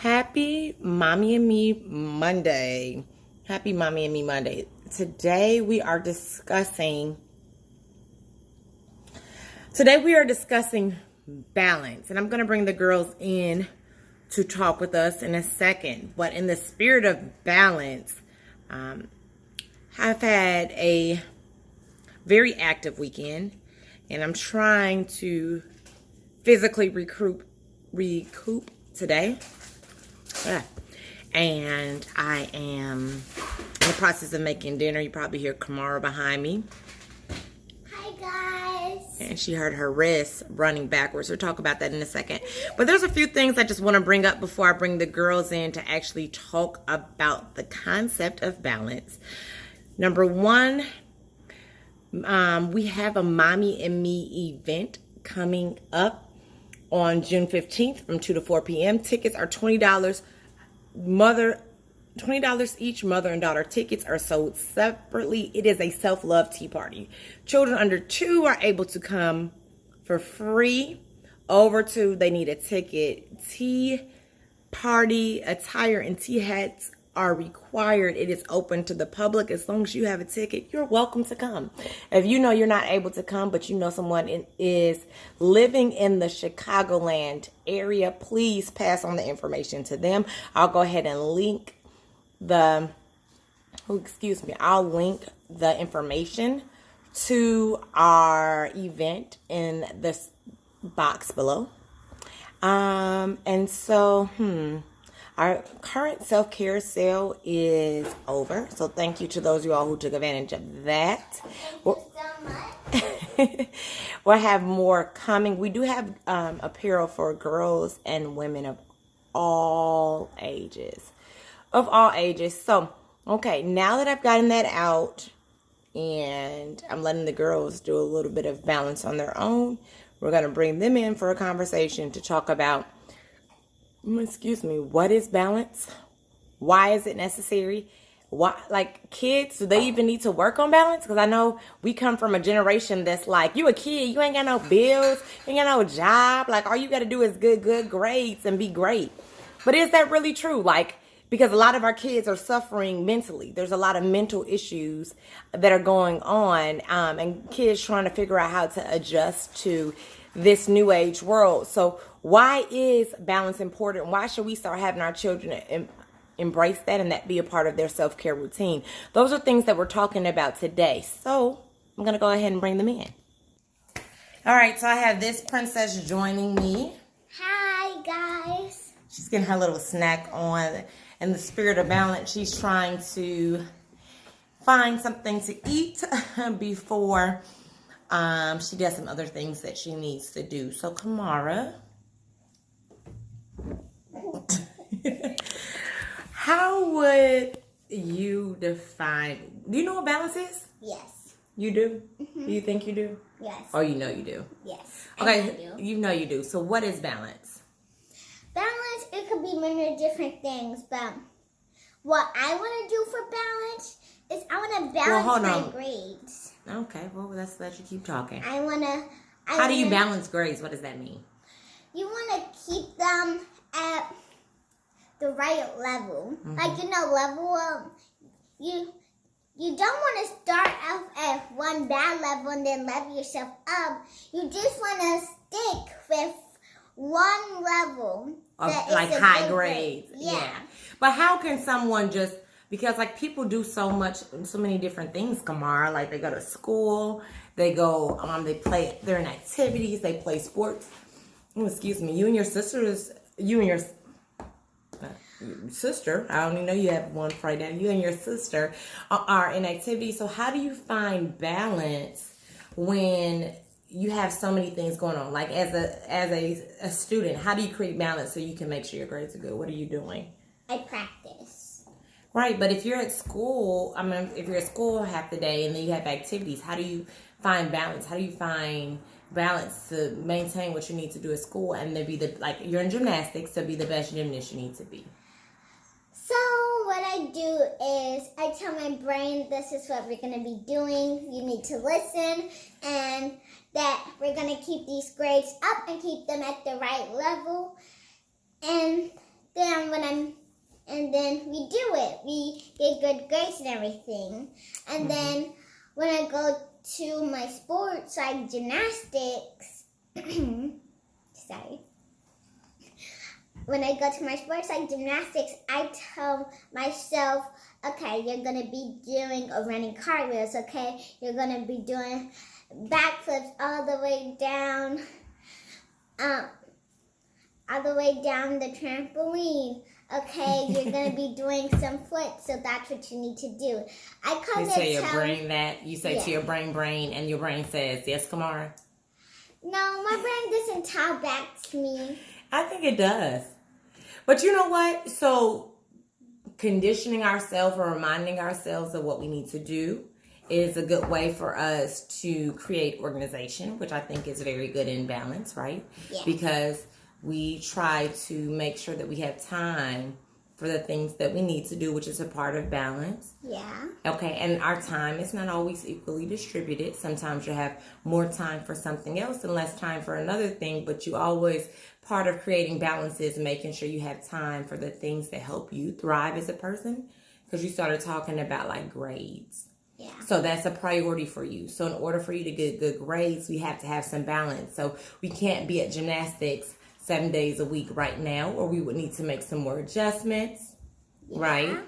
Happy Mommy and Me Monday. Happy Mommy and Me Monday. Today we are discussing balance, and I'm going to bring the girls in to talk with us in a second. But in the spirit of balance, I've had a very active weekend, and I'm trying to physically recoup today. And I am in the process of making dinner. You probably hear Kamara behind me. Hi, guys. And she heard her wrist running backwards. We'll talk about that in a second. But there's a few things I just want to bring up before I bring the girls in to actually talk about the concept of balance. Number one, we have a Mommy and Me event coming up on June 15th from 2 to 4 p.m. Tickets are $20. $20 each. Mother and daughter tickets are sold separately. It is a self-love tea party. Children under 2 are able to come for free. Over 2, they need a ticket. Tea party attire and tea hats are required. It is open to the public. As long as you have a ticket, you're welcome to come. If you know you're not able to come, but you know someone is living in the Chicagoland area, please pass on the information to them. I'll go ahead and link I'll link the information to our event in this box below. And so, our current self-care sale is over. So thank you to those of you all who took advantage of that. Thank you so much. We'll have more coming. We do have apparel for girls and women of all ages. So, okay, now that I've gotten that out and I'm letting the girls do a little bit of balance on their own, we're going to bring them in for a conversation to talk about what is balance? Why is it necessary? Why, like, kids, do they even need to work on balance? Because I know we come from a generation that's like, you a kid, you ain't got no bills, you ain't got no job. Like, all you got to do is good grades and be great. But is that really true? Like, because a lot of our kids are suffering mentally. There's a lot of mental issues that are going on, and kids trying to figure out how to adjust to this new age world. So why is balance important? Why should we start having our children embrace that and that be a part of their self-care routine? Those are things that we're talking about today. So I'm going to go ahead and bring them in. All right, so I have this princess joining me. Hi, guys. She's getting her little snack on. In the spirit of balance, she's trying to find something to eat before she does some other things that she needs to do. So, Kamara, how would you define, do you know what balance is? Yes. You do? Mm-hmm. Do you think you do? Yes. Oh, you know you do? Yes. Okay, you know you do. So what is balance? Balance, it could be many different things, but what I want to do for balance is I want to balance my grades. Okay, well, let's let you keep talking. How do you balance grades? What does that mean? You want to keep them at the right level. Mm-hmm. Like, level up. You don't want to start off at one bad level and then level yourself up. You just want to stick with one level. Of like high grades. Yeah. But how can someone just, because like people do so many different things, Kamara. Like they go to school, they go, they're in activities, they play sports. You and your sister, I don't even know you have one right now. You and your sister are in activities. So how do you find balance when you have so many things going on? Like as a student, how do you create balance so you can make sure your grades are good? What are you doing? I practice. Right, but if you're at school, if you're at school half the day and then you have activities, how do you find balance? How do you find balance to maintain what you need to do at school and then you're in gymnastics to be the best gymnast you need to be? So what I do is I tell my brain, this is what we're going to be doing. You need to listen, and that we're going to keep these grades up and keep them at the right level. And then when then we do it. We get good grades and everything. And then when I go to my sports, like gymnastics, sorry. When I go to my sports, like gymnastics, I tell myself, okay, you're going to be doing or running cartwheels, okay? You're going to be doing backflips all the way down, the trampoline. Okay, you're going to be doing some flips, so that's what you need to do. I kind You of say your brain that? You say Yeah. to your brain, and your brain says, yes, Kamara? No, my brain doesn't talk back to me. I think it does. But you know what? So conditioning ourselves or reminding ourselves of what we need to do is a good way for us to create organization, which I think is very good in balance, right? Yeah. Because we try to make sure that we have time for the things that we need to do, which is a part of balance. Yeah. Okay, and our time is not always equally distributed. Sometimes you have more time for something else and less time for another thing, but you always, part of creating balance is making sure you have time for the things that help you thrive as a person, because you started talking about like grades. Yeah. So that's a priority for you. So in order for you to get good grades, we have to have some balance. So we can't be at gymnastics 7 days a week right now, or we would need to make some more adjustments, right?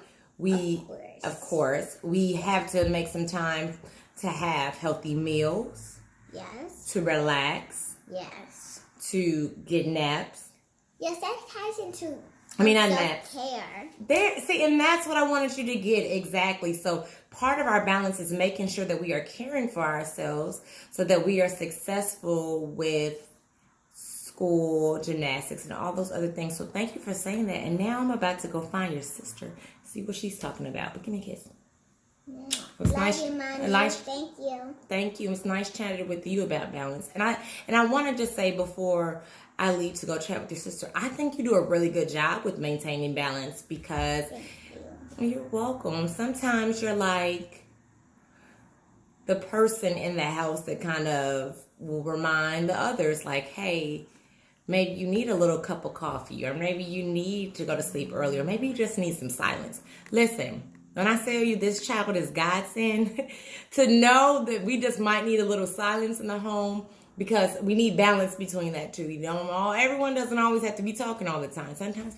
Of course, we have to make some time to have healthy meals. Yes. To relax. Yes. To get naps. Yes, that ties into not naps. self-care. See, and that's what I wanted you to get exactly. So part of our balance is making sure that we are caring for ourselves so that we are successful with school, gymnastics, and all those other things. So thank you for saying that. And now I'm about to go find your sister, see what she's talking about. But give me a kiss. Love you, Mommy. Thank you. Thank you. It's nice chatting with you about balance. And I wanted to say before I leave to go chat with your sister, I think you do a really good job with maintaining balance because you're welcome. Sometimes you're like the person in the house that kind of will remind the others like, hey, maybe you need a little cup of coffee, or maybe you need to go to sleep early, or maybe you just need some silence. Listen, when I tell you this child is godsend, to know that we just might need a little silence in the home because we need balance between that too. Everyone doesn't always have to be talking all the time. Sometimes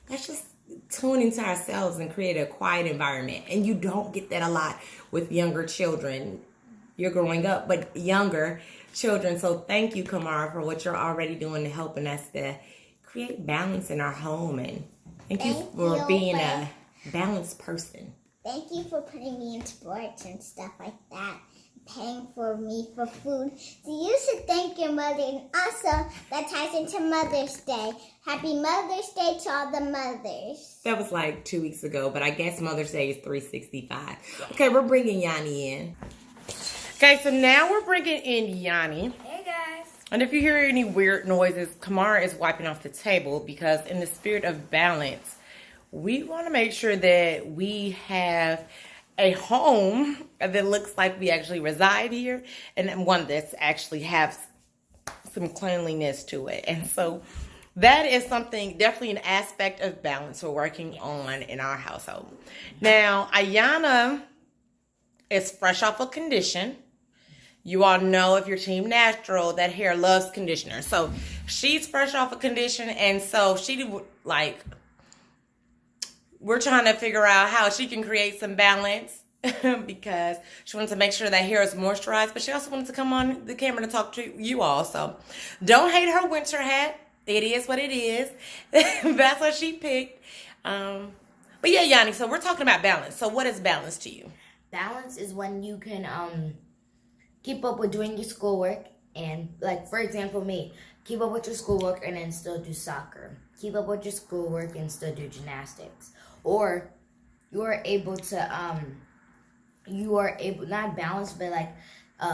let's just tune into ourselves and create a quiet environment. And you don't get that a lot with younger children. You're growing up, but younger children. So thank you, Kamara, for what you're already doing to helping us to create balance in our home. And thank you for being a balanced person. Thank you for putting me in sports and stuff like that. Paying for me for food. So you should thank your mother. And also, that ties into Mother's Day. Happy Mother's Day to all the mothers. That was like 2 weeks ago, but I guess Mother's Day is 365. Okay, we're bringing Yanni in. Okay, so now we're bringing in Yanni. Hey, guys. And if you hear any weird noises, Kamara is wiping off the table because in the spirit of balance, we want to make sure that we have a home that looks like we actually reside here and one that's actually has some cleanliness to it. And so that is something, definitely an aspect of balance we're working on in our household. Now, Ayana is fresh off a condition. You all know if you're team natural, that hair loves conditioner. So she's fresh off a condition, and so we're trying to figure out how she can create some balance because she wanted to make sure that hair is moisturized, but she also wanted to come on the camera to talk to you all. So don't hate her winter hat. It is what it is. That's what she picked. But yeah, Yanni, so we're talking about balance. So what is balance to you? Balance is when you can keep up with doing your schoolwork and, like, for example, me, keep up with your schoolwork and then still do soccer. Keep up with your schoolwork and still do gymnastics. Or you are able, not balance, but like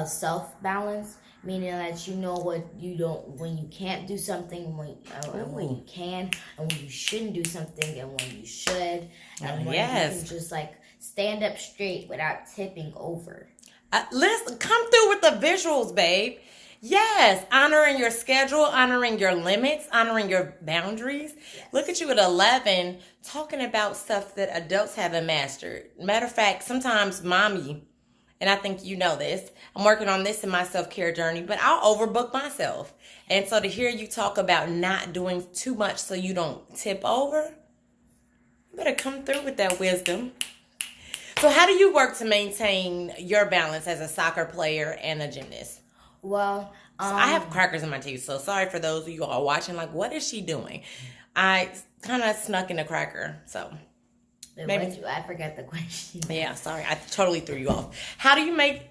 self-balance, meaning that you know what you don't, when you can't do something, and when you can, and when you shouldn't do something, and when you should, and when you can just like stand up straight without tipping over. Let's come through with the visuals, babe. Yes, honoring your schedule, honoring your limits, honoring your boundaries. Yes. Look at you at 11 talking about stuff that adults haven't mastered. Matter of fact, sometimes mommy, and I think you know this, I'm working on this in my self-care journey, but I'll overbook myself. And so to hear you talk about not doing too much so you don't tip over, you better come through with that wisdom. So how do you work to maintain your balance as a soccer player and a gymnast? Well, I have crackers in my teeth, so sorry for those of you all watching. Like, what is she doing? I kind of snuck in a cracker, so maybe. I forgot the question. Yeah, sorry, I totally threw you off. How do you make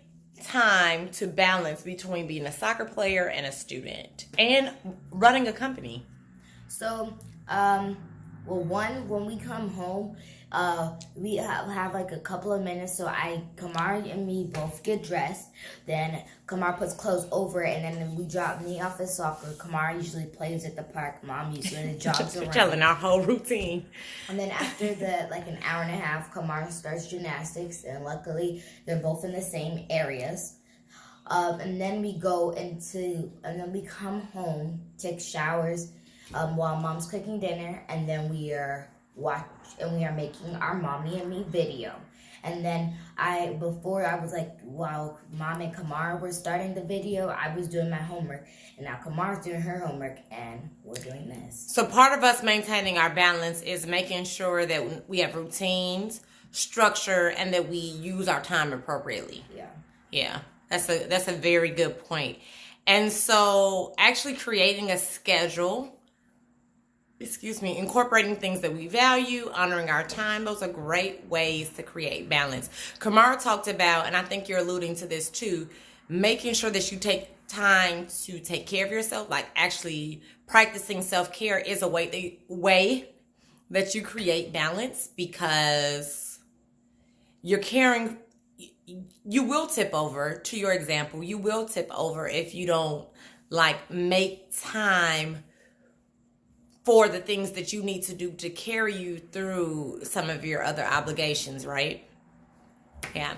time to balance between being a soccer player and a student and running a company? So, well, when we come home, we have like a couple of minutes. So Kamar and me both get dressed. Then Kamar puts clothes over it, and then we drop me off at soccer. Kamar usually plays at the park. Mom usually jogs around. Telling our whole routine. And then after like an hour and a half, Kamar starts gymnastics, and luckily they're both in the same areas. And then we come home, take showers, while Mom's cooking dinner, and then we are making our Mommy and Me video. And then before I was like, while Mom and Kamar were starting the video, I was doing my homework. And now Kamar's doing her homework, and we're doing this. So part of us maintaining our balance is making sure that we have routines, structure, and that we use our time appropriately. Yeah, that's a very good point. And so actually creating a schedule, incorporating things that we value, honoring our time, those are great ways to create balance. Kamara talked about, and I think you're alluding to this too, making sure that you take time to take care of yourself, like actually practicing self-care is a way that you create balance, because you're caring. You will tip over, to your example, you will tip over if you don't make time for the things that you need to do to carry you through some of your other obligations, right? Yeah.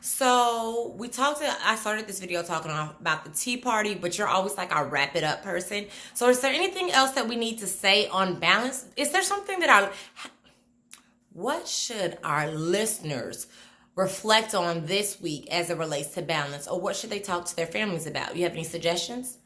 So I started this video talking about the tea party, but you're always like our wrap it up person. So is there anything else that we need to say on balance? Is there something what should our listeners reflect on this week as it relates to balance, or what should they talk to their families about? You have any suggestions?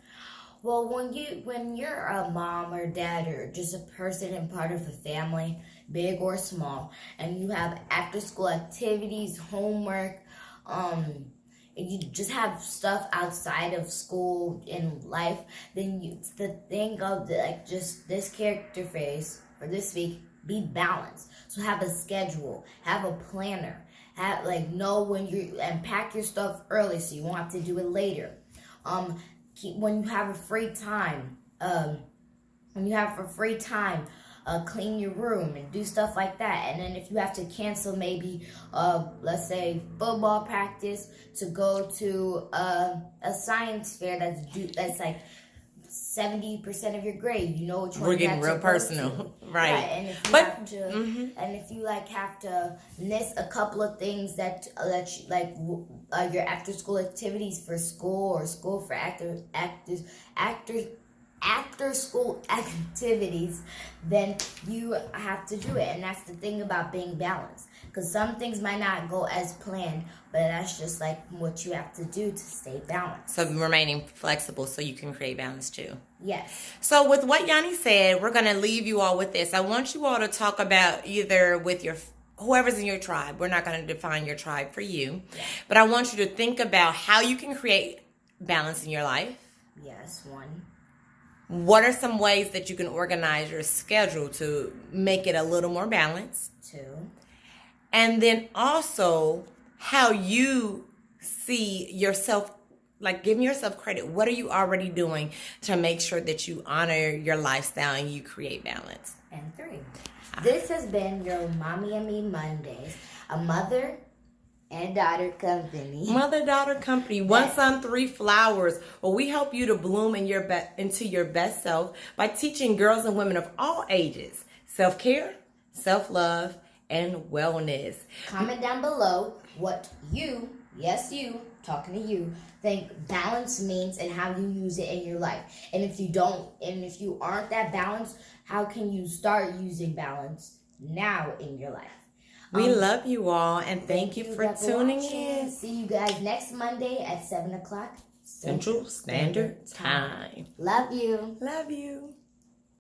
Well, when you're a mom or dad or just a person and part of a family, big or small, and you have after school activities, homework, and you just have stuff outside of school in life, then it's the thing of just this character phase for this week, be balanced. So have a schedule, have a planner, know when and pack your stuff early so you won't have to do it later. When you have a free time, clean your room and do stuff like that. And then if you have to cancel maybe, let's say football practice to go to a science fair that's like 70% of your grade, you know which one. We're getting real personal, right? And if you have to miss a couple of things that your after school activities for school or school for after school activities, then you have to do it. And that's the thing about being balanced, because some things might not go as planned, but that's just what you have to do to stay balanced. So remaining flexible so you can create balance too. Yes. So with what Yanni said, we're going to leave you all with this. I want you all to talk about either with whoever's in your tribe. We're not going to define your tribe for you, but I want you to think about how you can create balance in your life. Yes, one. What are some ways that you can organize your schedule to make it a little more balanced? 2. And then also how you see yourself, giving yourself credit. What are you already doing to make sure that you honor your lifestyle and you create balance? And 3. This has been your Mommy and Me Mondays, a mother and daughter company. Mother-daughter company. One son, 3 flowers. Well, we help you to bloom into your best self by teaching girls and women of all ages self-care, self-love, and wellness. Comment down below what you talking to you, think balance means and how you use it in your life. And if you aren't that balanced, how can you start using balance now in your life? We love you all, and thank you for tuning in. See you guys next Monday at 7 o'clock Central Standard Time. Love you. Love you.